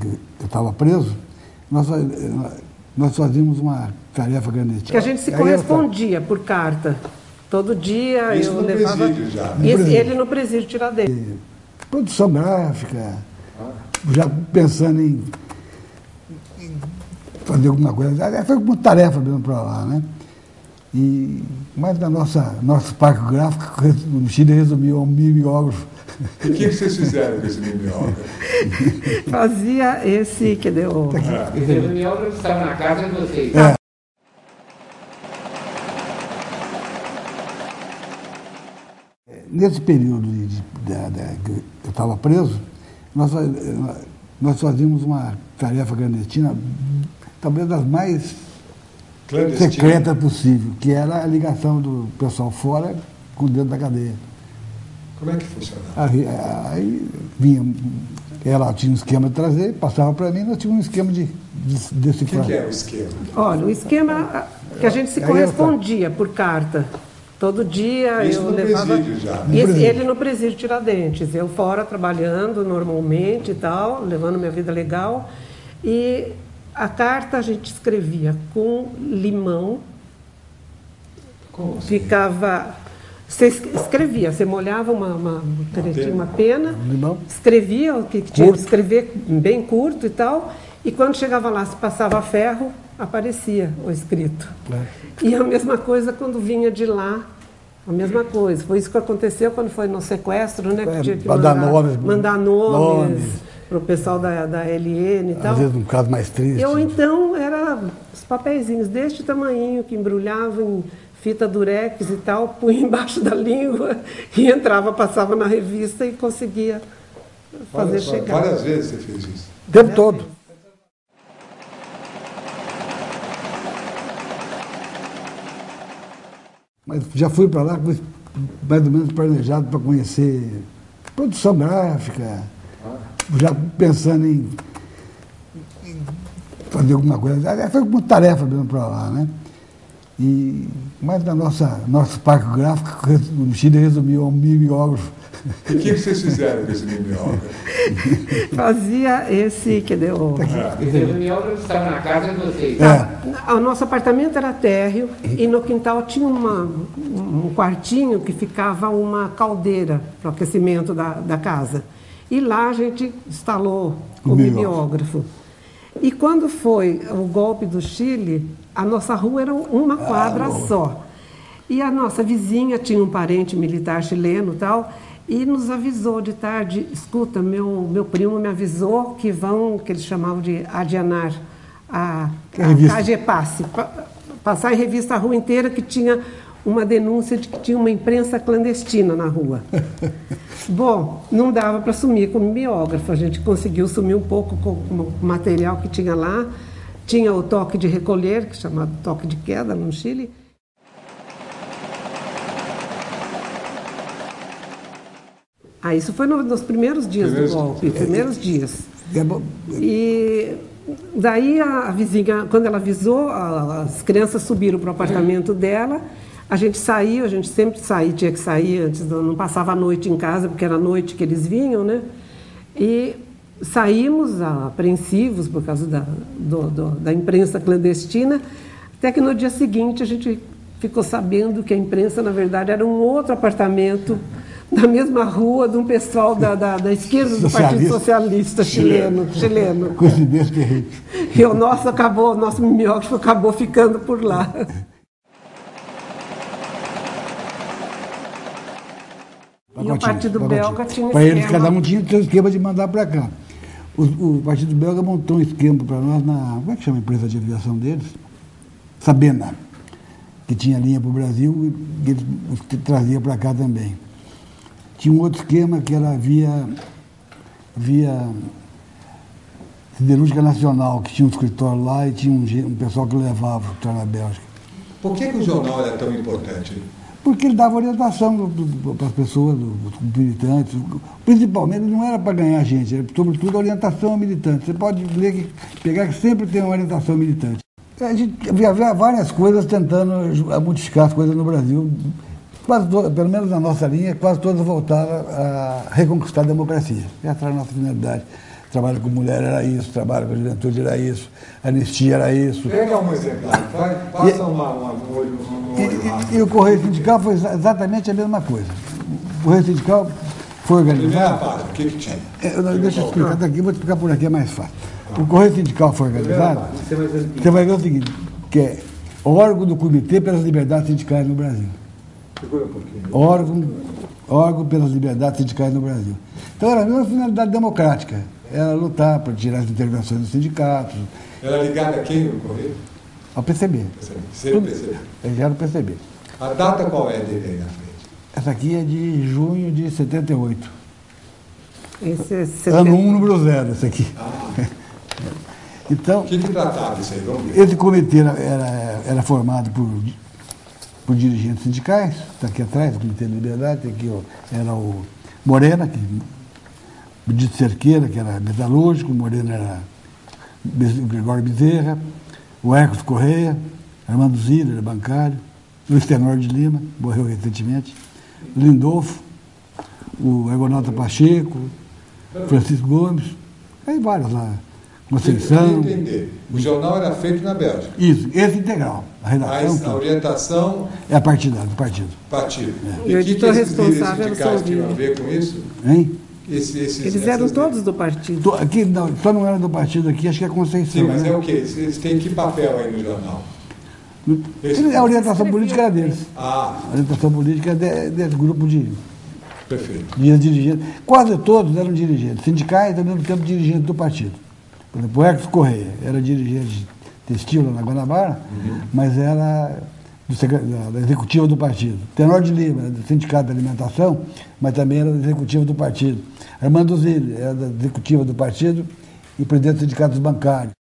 Que eu estava preso, nós fazíamos uma tarefa clandestina. Que a gente se correspondia por carta. Todo dia isso eu no levava. Presídio já. Ele no presídio Tiradentes. Produção gráfica, já pensando em fazer alguma coisa. Foi uma tarefa mesmo para lá, né? Mas nosso parque gráfico, no Chile, resumiu a um mimeógrafo. E o que vocês fizeram com esse mimeógrafo? Fazia esse que deu. Esse mimeógrafo estava na casa de vocês. Nesse período que eu estava preso, nós fazíamos uma tarefa clandestina, talvez das mais secretas possível, que era a ligação do pessoal fora com dentro da cadeia. Como é que funcionava? Aí vinha, ela tinha um esquema de trazer, passava para mim, nós tínhamos um esquema de decifrar. O que é o esquema? Olha, o esquema que a gente se correspondia por carta. Todo dia isso eu no levava. Presídio já. Ele no presídio Tiradentes, eu fora trabalhando normalmente e tal, levando minha vida legal. E a carta a gente escrevia com limão. Como assim? Ficava. Você escrevia, você molhava uma pena, limão, escrevia o que tinha que escrever bem curto e tal, e quando chegava lá, se passava ferro, aparecia o escrito. E a mesma coisa quando vinha de lá, a mesma coisa. Foi isso que aconteceu quando foi no sequestro, né? Que tinha que mandar nomes para o pessoal da LN e tal. Às vezes um caso mais triste. Eu então era os papeizinhos deste tamanho que embrulhava em fita durex e tal, punha embaixo da língua e entrava, passava na revista e conseguia fazer chegar. Várias vezes você fez isso? O tempo todo. Mas já fui para lá mais ou menos planejado para conhecer produção gráfica, já pensando em fazer alguma coisa. Foi uma tarefa mesmo para lá, né? Mas nosso parque gráfico, no Chile, resumiu a um mimeógrafo. E o que vocês fizeram com esse mimeógrafo? Fazia esse que deu. Esse mimeógrafo estava na casa de vocês. O nosso apartamento era térreo e no quintal tinha um quartinho que ficava uma caldeira para o aquecimento da casa. E lá a gente instalou o mimeógrafo. E quando foi o golpe do Chile, a nossa rua era uma quadra só. E a nossa vizinha tinha um parente militar chileno e tal, e nos avisou de tarde, escuta, meu primo me avisou que eles chamavam de adianar a CAGEPASSE, passar em revista a rua inteira, que tinha uma denúncia de que tinha uma imprensa clandestina na rua. Bom, não dava para sumir com o mimeógrafo, a gente conseguiu sumir um pouco com o material que tinha lá. Tinha o toque de recolher, que é chamado toque de queda no Chile. Isso foi nos primeiros dias do golpe, primeiros dias. E daí a vizinha, quando ela avisou, as crianças subiram para o apartamento dela, a gente saiu, a gente sempre tinha que sair antes, não passava a noite em casa, porque era a noite que eles vinham, né? E saímos apreensivos por causa da imprensa clandestina, até que no dia seguinte a gente ficou sabendo que a imprensa, na verdade, era um outro apartamento da mesma rua de um pessoal da esquerda do Partido Socialista chileno. Coincidência terrível. E o nosso mimeógrafo acabou ficando por lá. E o Partido Belga tinha para esquema. eles, cada um tinha seu esquema de mandar para cá. O Partido Belga montou um esquema para nós como é que chama a empresa de aviação deles? Sabena, que tinha linha para o Brasil e eles traziam para cá também. Tinha um outro esquema que era via Siderúrgica Nacional, que tinha um escritório lá e tinha um pessoal que levava o na Bélgica. Por que o jornal era tão importante? Porque ele dava orientação para as pessoas, os militantes. Principalmente, não era para ganhar gente, era sobretudo orientação a militantes. Você pode pegar que sempre tem uma orientação militante. A gente havia várias coisas tentando modificar as coisas no Brasil. Pelo menos na nossa linha, quase todas voltaram a reconquistar a democracia. Essa era a nossa finalidade. trabalho com mulher era isso, trabalho com a juventude era isso, anistia era isso. Pega um exemplar, passa um olho E o Correio Sindical foi exatamente a mesma coisa. O Correio Sindical foi Primeira organizado. página, o que tinha? Deixa eu explicar daqui, vou explicar por aqui, é mais fácil. O Correio Sindical foi organizado. Você vai ver o seguinte, que é órgão do Comitê pelas Liberdades Sindicais no Brasil. Segura um pouquinho. Órgão pelas liberdades sindicais no Brasil. Então era a mesma finalidade democrática, era lutar para tirar as intervenções dos sindicatos, Era ligada a quem no Correio? ao PCB. Sempre percebeu. Ele já era o PCB. A data qual é dele aí na frente? Essa aqui é de junho de 78. Esse é 70. Ano 1, número 0, esse aqui. Então, O que tratava isso aí? Vamos ver. esse comitê era formado por dirigentes sindicais, está aqui atrás, o Comitê de Liberdade, tem aqui, ó, era o Morena, o Dito Cerqueira, que era metalúrgico, o Morena era o Gregório Bezerra, o Hercos Correia, Armando Zilli, era bancário, o Estenor de Lima, morreu recentemente, o Lindolfo, o Ergonauta Pacheco, Francisco Gomes, aí vários lá, Conceição. Para entender, o jornal era feito na Bélgica, Isso, esse integral, a redação. mas a orientação, É a partidária, do partido. partido. E o editor responsável era o sindicais São tinham a Vila. ver com isso? Hein? Eles eram todos do partido. Aqui, não, só não era do partido aqui, acho que é Conceição. Sim, mas né? é o quê? Eles têm que papel aí no jornal? A orientação política era deles. Ah, A orientação política é desse grupo de perfeito. dirigentes. Quase todos eram dirigentes, sindicais e ao mesmo tempo dirigentes do partido. Por exemplo, o Hercos Correia era dirigente textil lá na Guanabara, mas era da executiva do partido. Tenor de Lima era do Sindicato da Alimentação, mas também era da executiva do partido. Armando Zilli era da executiva do partido e presidente do Sindicato dos Bancários.